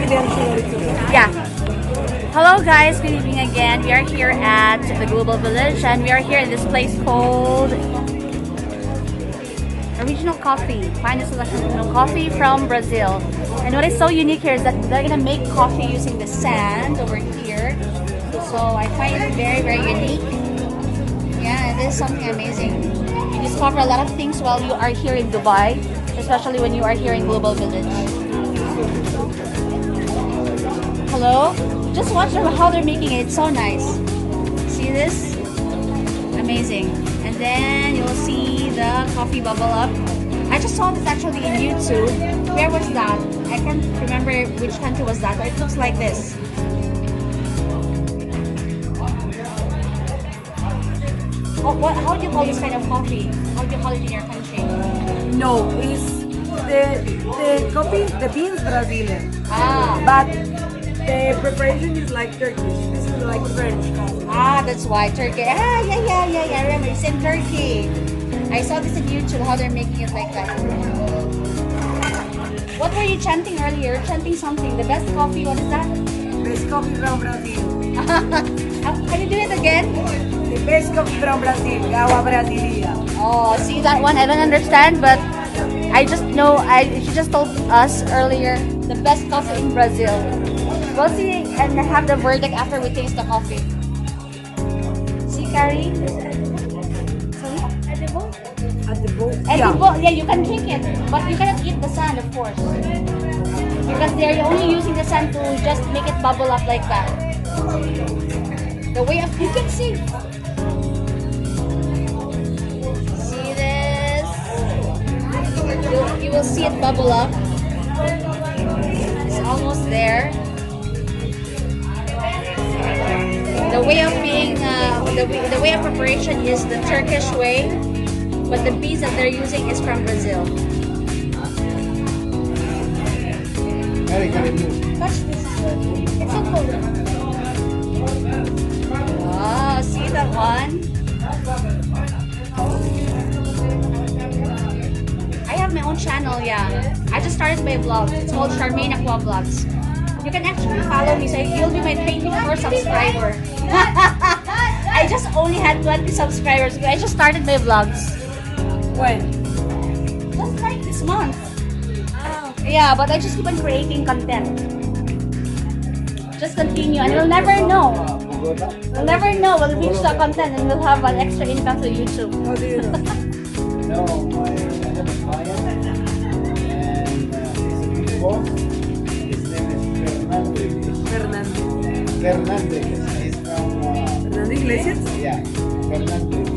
Yeah. Hello guys, good evening again. We are here at the Global Village and we are here in this place called Original Coffee. Find a selection of original coffee from Brazil. And what is so unique here is that they're gonna make coffee using the sand over here. So I find it very, very unique. Yeah, it is something amazing. You discover a lot of things while you are here in Dubai, especially when you are here in Global Village. Hello? Just watch how they're making it. It's so nice. See this? Amazing. And then you'll see the coffee bubble up. I just saw this actually in YouTube. Where was that? I can't remember which country was that, but it looks like this. How do you call this kind of coffee? How do you call it in your country? No, it's the coffee, the beans Brazilian. Ah. But the preparation is like Turkish. This is like French coffee. Ah, that's why Turkey. Ah, yeah. I remember it's in Turkey. I saw this in YouTube how they're making it like that. What were you chanting earlier? Chanting something. The best coffee. What is that? Best coffee from Brazil. Can you do it again? The best coffee from Brazil. Gawa Brasilia. Oh, see that one? I don't understand, but I just know. She just told us earlier the best coffee in Brazil. We'll see and have the verdict after we taste the coffee. See, Carrie? At the boat. Yeah, you can drink it, but you cannot eat the sand, of course, because they're only using the sand to just make it bubble up like that. The way of you can see. See this? You will see it bubble up. It's almost there. The way of being, the way of preparation is the Turkish way, but the beans that they're using is from Brazil. Touch this. It's so cool. Oh, see that one? I have my own channel, yeah. I just started my vlog. It's called Charmaine Aqua Vlogs. You can actually follow me, so you'll be my 24 subscriber. I just only had 20 subscribers because I just started my vlogs. When? Just like this month. Yeah, but I just keep on creating content. Just continue and you'll never know. You'll never know. We'll reach the content and we'll have an extra income to YouTube. How do you know? No, I have a client and he's a boss. His name is Fernandez. Fernandez. He's from... Fernando Iglesias? Yeah, Fernandez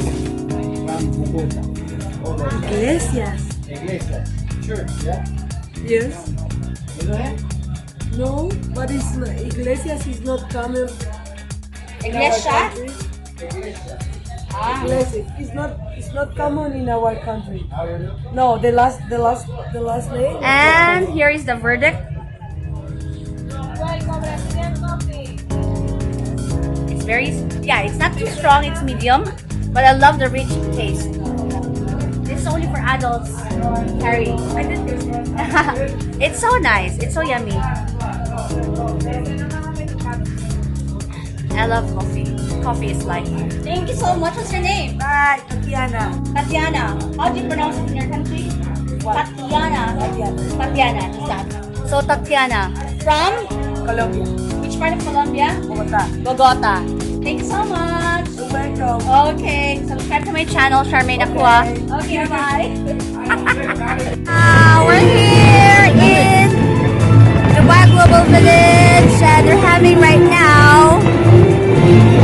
from Bogota. Iglesias. Iglesias. Church, yeah? Yes. You know him? No, but it's not, Iglesias is not common. Iglesia? Iglesias. Ah. Iglesias. It's not common in our country. How you know? No, the last name. And here is the verdict. It's very, yeah, it's not too strong, it's medium, but I love the rich taste. This is only for adults, Harry. It's so nice, it's so yummy. I love coffee. Coffee is life. Thank you so much. What's your name? Bye, Tatiana. Tatiana. How do you pronounce it in your country? Tatiana. Tatiana, is that? So Tatiana, from Colombia. which part of Colombia? Bogota. Bogota. Thank you so much. You're welcome. Okay, subscribe to my channel, Charmaine Aqua. Okay, bye. We're here in Dubai Global Village and they're having right now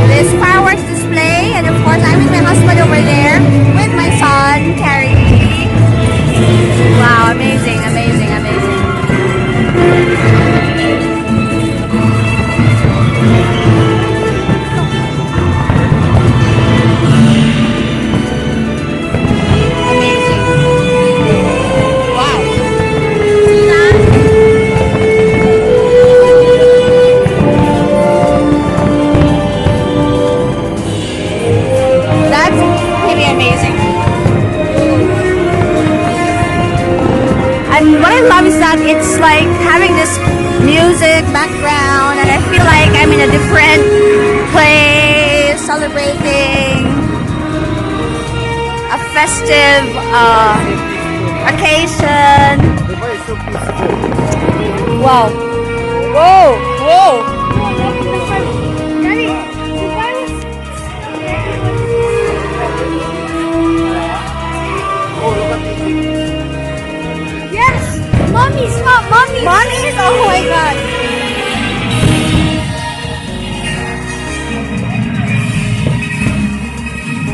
this fireworks display, and of course I'm with my husband over there with my son, Carrie. Wow, amazing, amazing, amazing. And what I love is that it's like having this music background, and I feel like I'm in a different place celebrating a festive occasion. Dubai is so peaceful. Wow. Whoa, whoa. Oh, look at this. Yes! Mommies! Mommies! Mommies! Oh my god!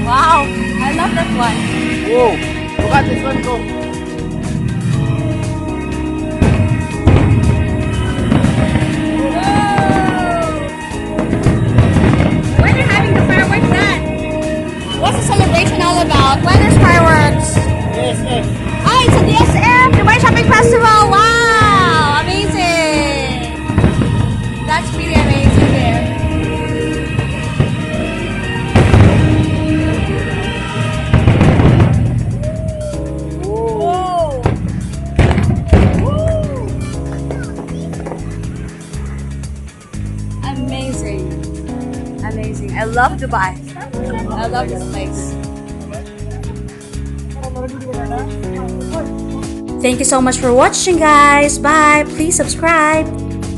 Wow! I love that one. Whoa, look at this one go. When are having the fireworks then? What's the celebration all about? When is fireworks? Yes, yes. Ah, it's a DSF! Dubai Shopping Festival! Wow! Amazing! That's really amazing there. Whoa! Woo! Amazing. Amazing. I love Dubai. I love this place. Thank you so much for watching, guys. Bye. Please subscribe.